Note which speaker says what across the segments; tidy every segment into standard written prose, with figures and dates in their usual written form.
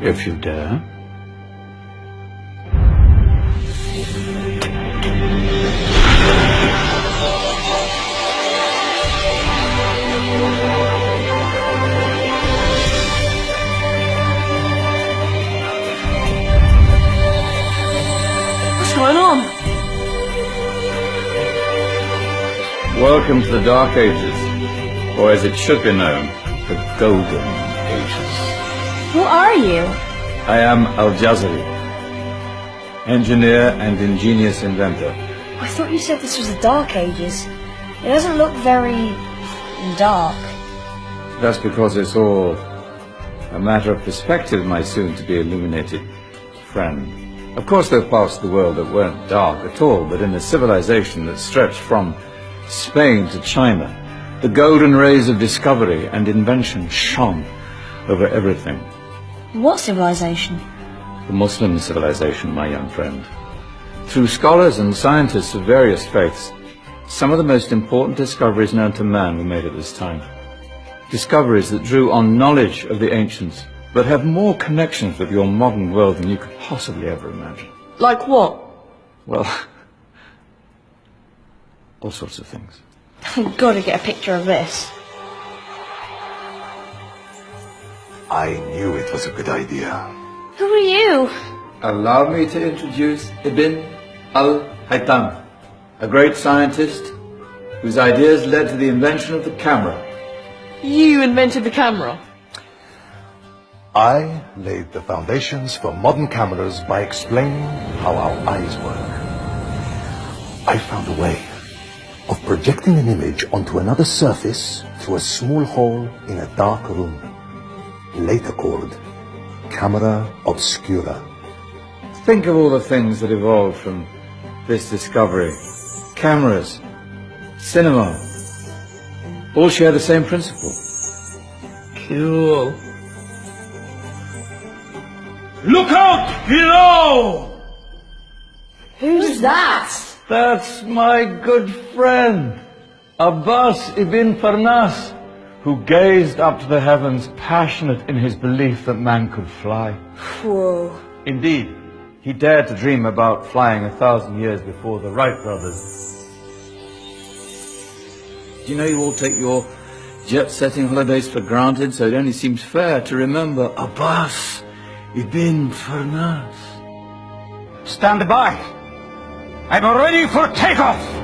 Speaker 1: If you dare.
Speaker 2: What's going on?
Speaker 1: Welcome to the Dark Ages, or as it should be known, the Golden Ages.
Speaker 2: Who are you?
Speaker 1: I am Al-Jazari, engineer and ingenious inventor.
Speaker 2: I thought you said this was the Dark Ages. It doesn't look very dark.
Speaker 1: That's because it's all a matter of perspective, my soon-to-be illuminated friend. Of course, there are parts of the world that weren't dark at all, but in a civilization that stretched from Spain to China, the golden rays of discovery and invention shone over everything.
Speaker 2: What civilization?
Speaker 1: The Muslim civilization, my young friend. Through scholars and scientists of various faiths, some of the most important discoveries known to man were made at this time. Discoveries that drew on knowledge of the ancients, but have more connections with your modern world than you could possibly ever imagine.
Speaker 2: Like what?
Speaker 1: Well, all sorts of things.
Speaker 2: I've got to get a picture of this.
Speaker 3: I knew it was a good idea.
Speaker 2: Who are you?
Speaker 1: Allow me to introduce Ibn al-Haytham, a great scientist whose ideas led to the invention of the camera.
Speaker 4: You invented the camera?
Speaker 3: I laid the foundations for modern cameras by explaining how our eyes work. I found a way of projecting an image onto another surface through a small hole in a dark room, later called camera obscura.
Speaker 1: Think of all the things that evolved from this discovery. Cameras, cinema, all share the same principle.
Speaker 4: Cool.
Speaker 1: Look out below!
Speaker 2: Who's that?
Speaker 1: That's my good friend, Abbas ibn Farnas, who gazed up to the heavens, passionate in his belief that man could fly.
Speaker 2: Whoa.
Speaker 1: Indeed, he dared to dream about flying 1,000 years before the Wright brothers. Do you know you all take your jet-setting holidays for granted, so it only seems fair to remember Abbas ibn Farnas.
Speaker 5: Stand by. I'm ready for takeoff.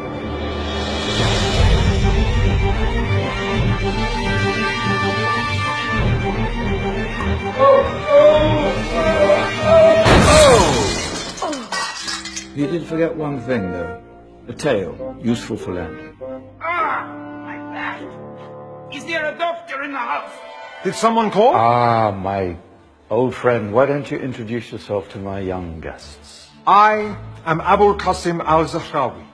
Speaker 1: You did forget one thing, though. A tail, useful for landing.
Speaker 5: My back. Is there a doctor in the house? Did someone call?
Speaker 1: Ah, my old friend, why don't you introduce yourself to my young guests?
Speaker 5: I am Abul Qasim al-Zahrawi.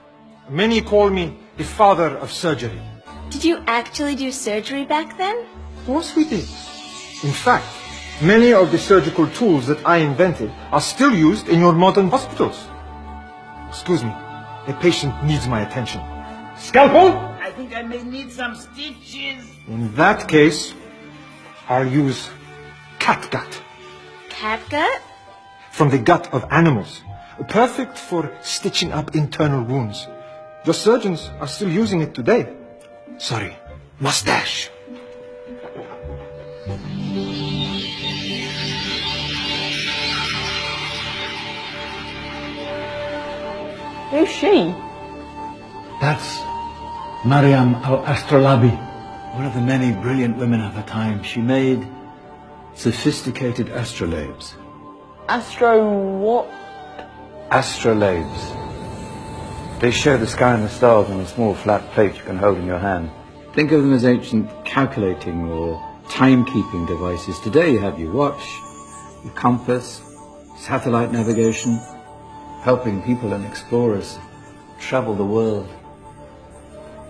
Speaker 5: Many call me the father of surgery.
Speaker 2: Did you actually do surgery back then?
Speaker 5: Of course we did. In fact, many of the surgical tools that I invented are still used in your modern hospitals. Excuse me, a patient needs my attention. Scalpel?
Speaker 6: I think I may need some stitches.
Speaker 5: In that case, I'll use catgut.
Speaker 2: Catgut?
Speaker 5: From the gut of animals. Perfect for stitching up internal wounds. The surgeons are still using it today. Sorry, mustache.
Speaker 4: Who's she?
Speaker 1: That's Maryam al-Astrolabi, one of the many brilliant women of her time. She made sophisticated astrolabes.
Speaker 4: Astro what?
Speaker 1: Astrolabes. They show the sky and the stars on a small flat plate you can hold in your hand. Think of them as ancient calculating or timekeeping devices. Today you have your watch, your compass, satellite navigation, helping people and explorers travel the world.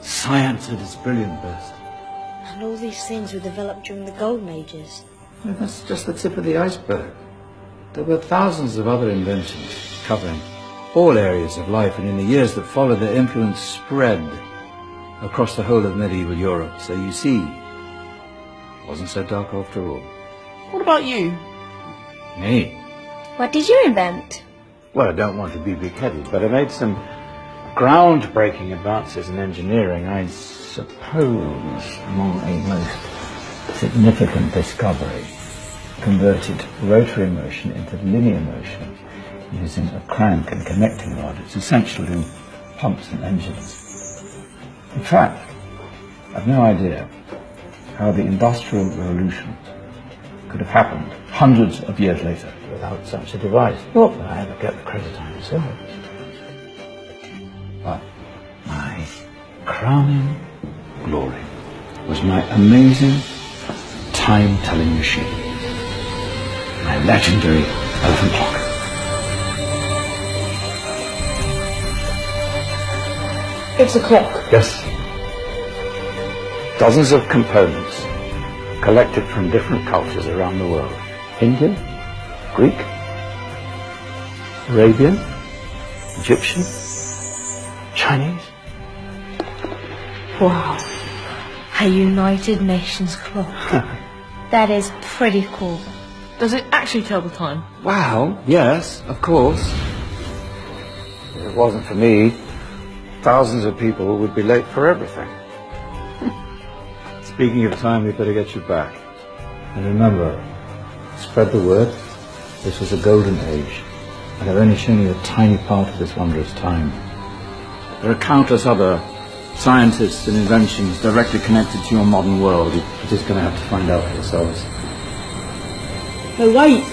Speaker 1: Science at its brilliant best.
Speaker 2: And all these things were developed during the Golden Ages.
Speaker 1: Well, that's just the tip of the iceberg. There were thousands of other inventions covering all areas of life, and in the years that followed, their influence spread across the whole of medieval Europe. So you see, it wasn't so dark after all.
Speaker 4: What about you?
Speaker 1: Me?
Speaker 2: What did you invent?
Speaker 1: Well, I don't want to be big-headed, but I made some groundbreaking advances in engineering. I suppose my most significant discovery converted rotary motion into linear motion using a crank and connecting rod. It's essential in pumps and engines. In fact, I've no idea how the Industrial Revolution could have happened hundreds of years later without such a device. Not that I ever get the credit I deserve. But my crowning glory was my amazing time-telling machine. My legendary elephant clock.
Speaker 4: It's a clock.
Speaker 1: Yes. Dozens of components collected from different cultures around the world. Indian, Greek, Arabian, Egyptian, Chinese.
Speaker 2: Wow. A United Nations clock. That is pretty cool.
Speaker 4: Does it actually tell the time?
Speaker 1: Wow, yes, of course. If it wasn't for me, thousands of people would be late for everything. Speaking of time, we'd better get you back. And remember, spread the word. This was a golden age, and I've only shown you a tiny part of this wondrous time. There are countless other scientists and inventions directly connected to your modern world. You're just going to have to find out for yourselves.
Speaker 4: No, wait.